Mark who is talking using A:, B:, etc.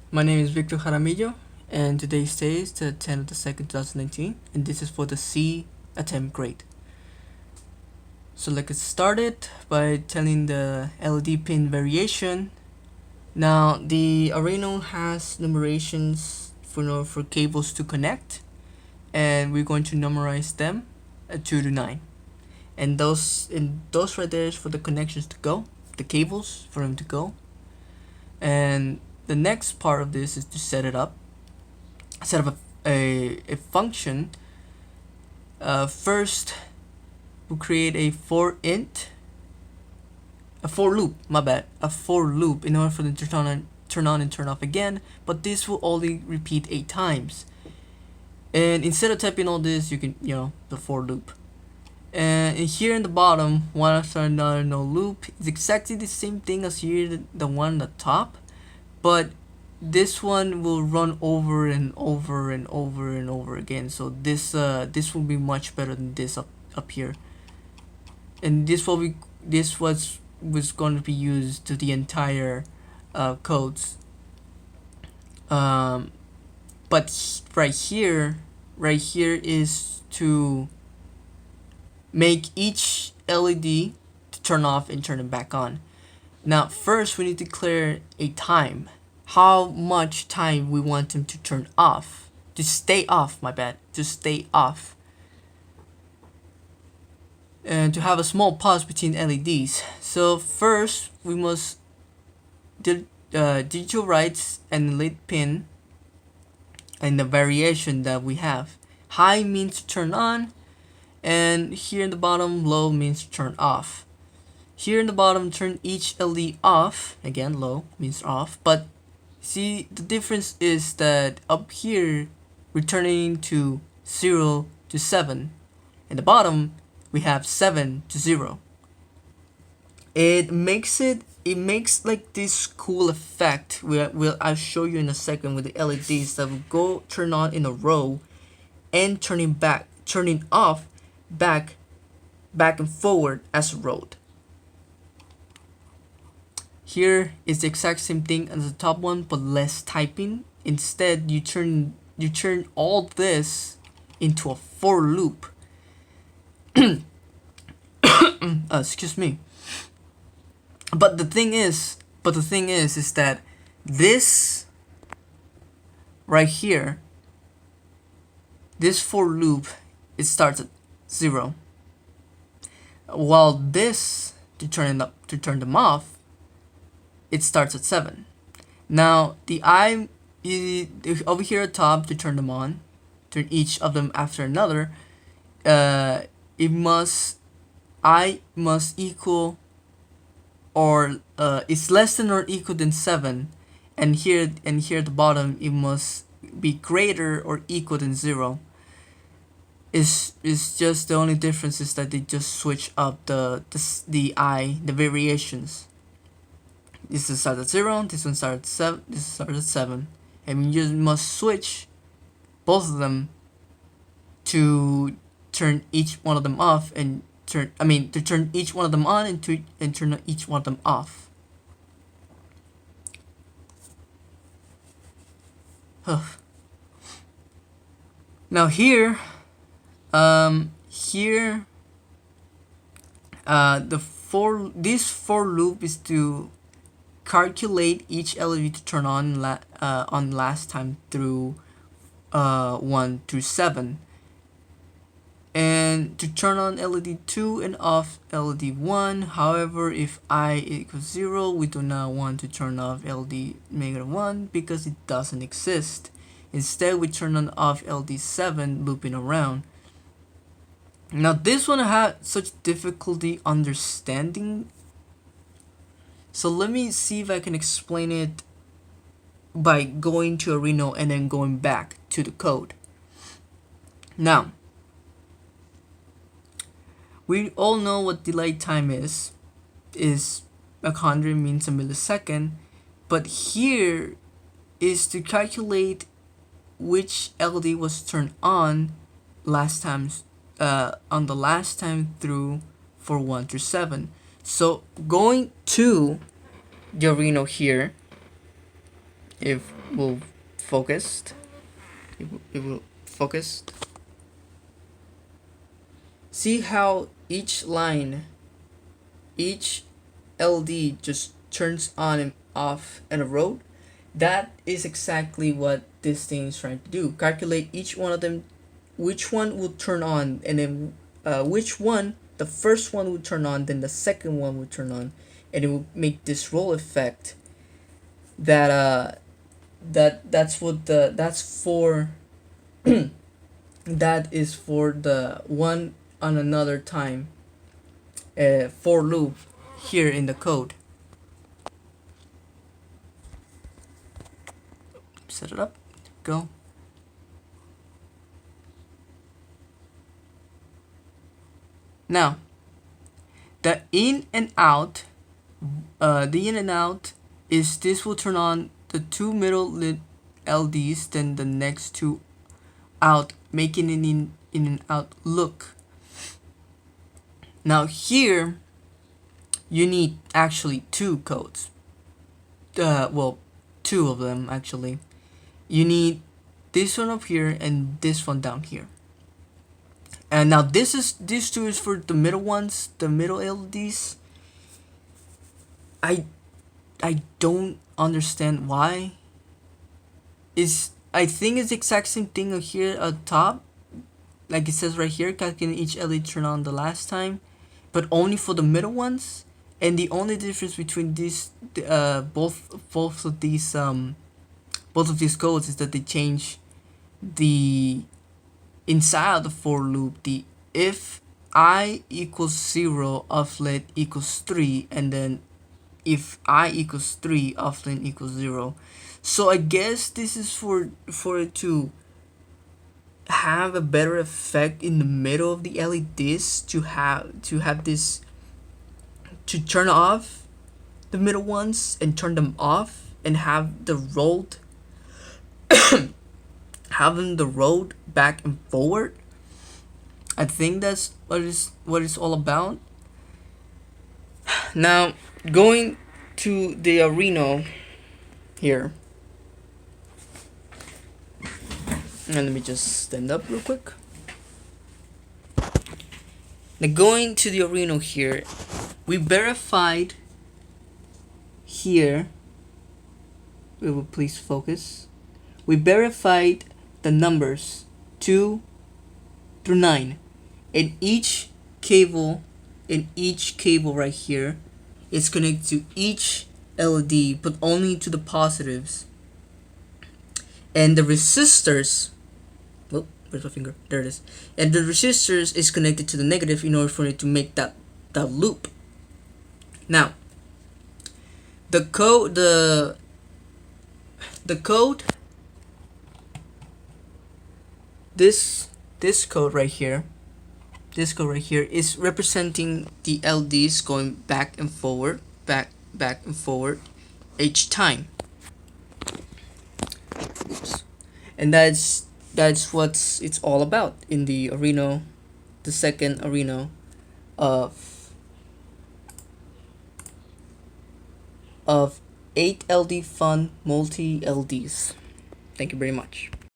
A: My name is Victor Jaramillo, and today's day is the 10th of the 2nd, 2019, and this is for the C attempt grade. So let's get started by telling the LED pin variation. Now, the Arduino has numerations for cables to connect, and we're going to numerize them at 2 to 9. And those right there is for the connections to go, the cables for them to go. And the next part of this is to set up a function. First, we'll create a for loop, a for loop in order for them to turn on and turn off again, but this will only repeat 8 times. And instead of typing all this, you can, the for loop. And here in the bottom, one after another no loop is exactly the same thing as here, the one on the top, but this one will run over and over and over and over again. So this will be much better than this up here. And this was going to be used to the entire codes. But right here is to make each LED to turn off and turn it back on. Now first we need to declare a time, how much time we want them to turn off, to stay off, to stay off, and to have a small pause between LEDs. So first we must digital writes and lit pin and the variation that we have. High means turn on, and here in the bottom low means turn off. Here in the bottom, turn each LED off. Again, low means off, but see the difference is that up here we're turning to 0 to 7. In the bottom we have 7 to 0. It makes like this cool effect. I'll show you in a second with the LEDs that will go turn on in a row and turning off back and forward as a road. Here is the exact same thing as the top one, but less typing. Instead, you turn all this into a for loop. Excuse me. But the thing is that this right here, this for loop, it starts at 0, while this to turn them off, it starts at 7. Now the over here at top to turn them on, turn each of them after another. I must equal or it's less than or equal than 7, and here at the bottom it must be greater or equal than 0. Is just the only difference is that they just switch up the variations. This one starts at 0, this one starts at 7, this starts at 7. And you must switch both of them to turn each one of them off and to turn each one of them on and turn each one of them off. Now here, this for loop is to calculate each LED to turn on last time through 1 through 7, and to turn on LED 2 and off LED 1. However, if I equals 0, we do not want to turn off LED -1 because it doesn't exist. Instead, we turn on off LED 7 looping around. Now this one I had such difficulty understanding, so let me see if I can explain it by going to Arduino and then going back to the code. Now, we all know what delay time is 100 means a millisecond, but here is to calculate which LED was turned on last time through for 1 through 7. So going to the Arduino here, It will focused. It will focused. See how each line, each LD just turns on and off in a row? That is exactly what this thing is trying to do. Calculate each one of them, which one will turn on, and then which one, the first one will turn on, then the second one will turn on, and it will make this roll effect. That's for that is for the one on another time for loop here in the code. Set it up, go. Now, the in and out is this will turn on the two middle lit LDs, then the next two out, making an in and out look. Now here, you need actually two codes. Well, two of them actually. You need this one up here and this one down here. And now these two is for the middle ones, the middle LEDs. I don't understand why. I think it's the exact same thing here at top, like it says right here, calculating each LED turn on the last time, but only for the middle ones. And the only difference between these both of these codes is that they change the inside of the for loop, the if I equals 0 offlet equals 3, and then if I equals 3 offlet equals 0. So I guess this is for it to have a better effect in the middle of the LEDs, to have this, to turn off the middle ones and turn them off, and have the rolled having the road back and forward. I think that's what it's all about. Now, going to the Arduino here, and let me just stand up real quick. Now, going to the Arduino here, we verified here. We will please focus. We verified the numbers 2 through 9, and each cable right here is connected to each LED, but only to the positives. And the resistors, oh, where's my finger? There it is. And the resistors is connected to the negative in order for it to make that loop. Now, the code this code right here is representing the LEDs going back and forward each time. Oops. And that's what it's all about in the Arduino, the second Arduino of 8 LD Fun Multi LDs. Thank you very much.